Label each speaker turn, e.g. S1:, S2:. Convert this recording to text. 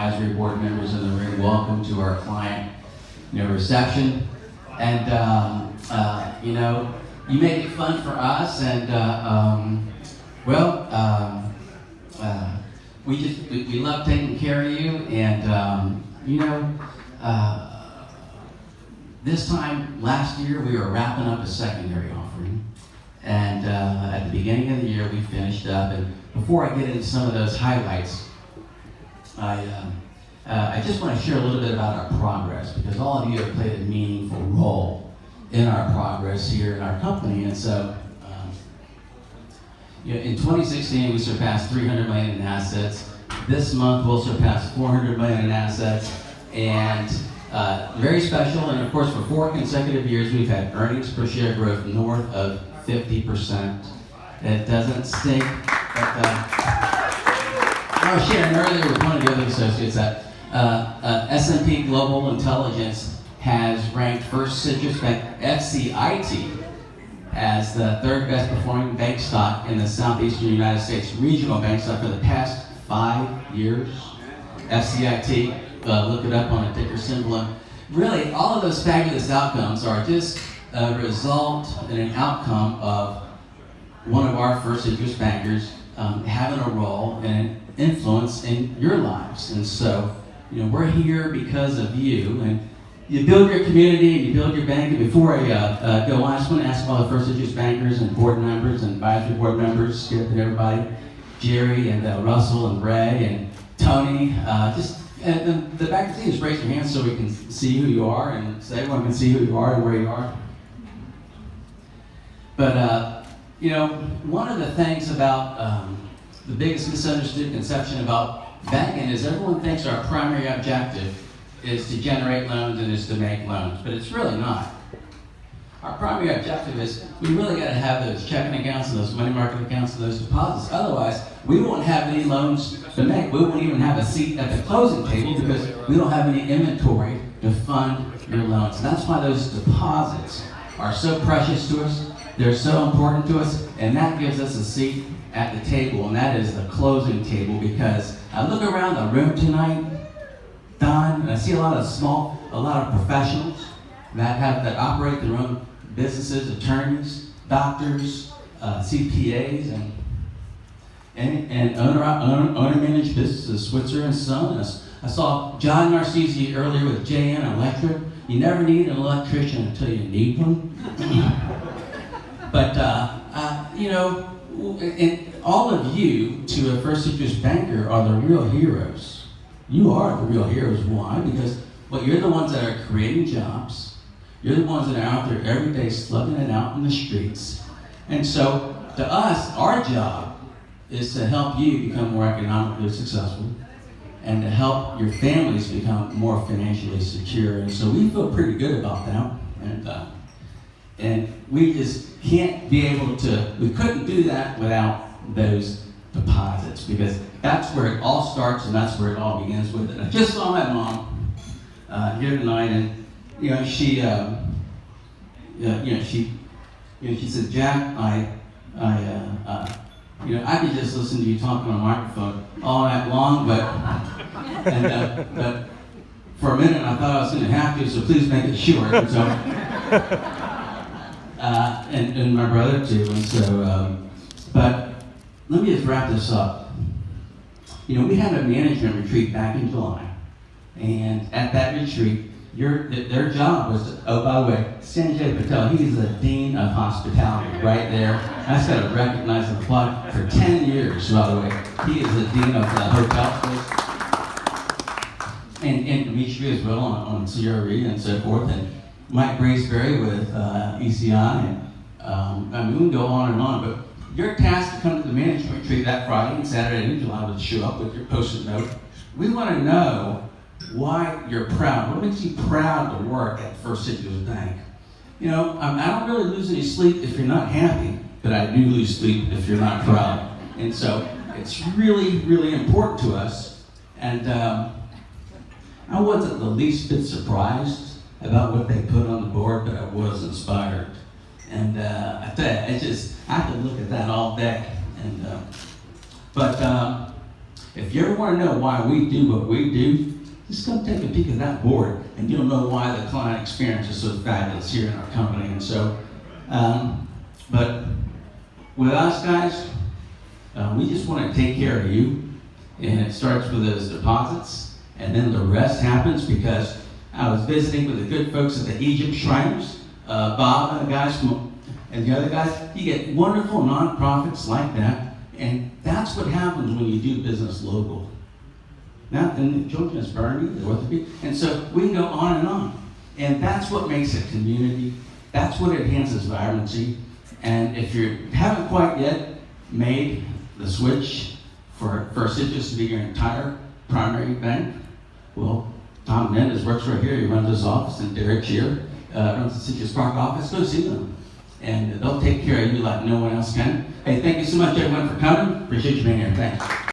S1: advisory board members in the room, welcome to our client reception. And, you make it fun for us, and, we love taking care of you, and, this time last year we were wrapping up a secondary offering, and at the beginning of the year we finished up. And before I get into some of those highlights, I just want to share a little bit about our progress, because all of you have played a meaningful role in our progress here in our company. And so, in 2016 we surpassed 300 million in assets. This month we'll surpass 400 million in assets, and very special. And of course, for 4 consecutive years we've had earnings per share growth north of 50%. It doesn't stink, but I was sharing earlier with one of the other associates that S&P Global Intelligence has ranked First Citrus Bank FCIT as the 3rd best performing bank stock in the southeastern United States, regional bank stock, for the past 5 years. FCIT, look it up on a ticker symbol. And really, all of those fabulous outcomes are just a result and an outcome of one of our First Citrus bankers having a role and an influence in your lives. And so, we're here because of you, and you build your community and you build your bank. And before I go on, I just want to ask all the First Citrus bankers and board members and advisory board members, skip and everybody, Jerry and Russell and Ray and Tony, the back of the team, just raise your hands so we can see who you are, and so everyone can see who you are and where you are. But, one of the things about the biggest misunderstood conception about banking is everyone thinks our primary objective is to generate loans and is to make loans, but it's really not. Our primary objective is we really got to have those checking accounts and those money market accounts and those deposits. Otherwise, we won't have any loans to make. We won't even have a seat at the closing table because we don't have any inventory to fund your loans. And that's why those deposits are so precious to us. They're so important to us, and that gives us a seat at the table, and that is the closing table. Because I look around the room tonight, Don, and I see a lot of professionals that operate their own businesses, attorneys, doctors, CPAs, and owner-managed businesses, Switzer and Son. I saw John Narcisi earlier with JN Electric. You never need an electrician until you need one. But, and all of you, to a First Citrus banker, are the real heroes. You are the real heroes. Why? Because you're the ones that are creating jobs. You're the ones that are out there every day slugging it out in the streets. And so, to us, our job is to help you become more economically successful and to help your families become more financially secure. And so we feel pretty good about that. And we just can't be able to, we couldn't do that without those deposits, because that's where it all starts and that's where it all begins with. And I just saw my mom here tonight, and she said, Jack, I could just listen to you talking on a microphone all night long, but for a minute I thought I was going to have to, so please make it short. And so, and my brother too. And so, but let me just wrap this up. We had a management retreat back in July, and at that retreat, their job was to, oh, by the way, Sanjay Patel, he's the Dean of Hospitality right there. I just got to recognize and applaud for 10 years, by the way. He is the Dean of the Hotels. And Dimitri as well on CRE and so forth. And Mike Braceberry with ECI. And we can go on and on, but your task to come to the management retreat that Friday and Saturday in July was to show up with your post-it note. We want to know why you're proud. What makes you proud to work at First Citrus Bank? I don't really lose any sleep if you're not happy, but I do lose sleep if you're not proud. And so it's really, really important to us. And I wasn't the least bit surprised about what they put on the board, but I was inspired. And I tell you, I could look at that all day. And If you ever want to know why we do what we do, just come take a peek at that board, and you'll know why the client experience is so fabulous here in our company. And so, but with us guys, we just want to take care of you, and it starts with those deposits, and then the rest happens because I was visiting with the good folks at the Egypt Shriners, Bob and the guys and the other guys. You get wonderful nonprofits like that, and that's what happens when you do business local. Now, and Children's Bernie, the orthopedic, and so we can go on and on. And that's what makes it community. That's what enhances vibrancy. And if you haven't quite yet made the switch for Citrus to be your entire primary bank, well, Tom Mendes works right here. He runs his office, and Derek here runs the Citrus Park office. Go see them. And they'll take care of you like no one else can. Hey, thank you so much, everyone, for coming. Appreciate you being here. Thanks.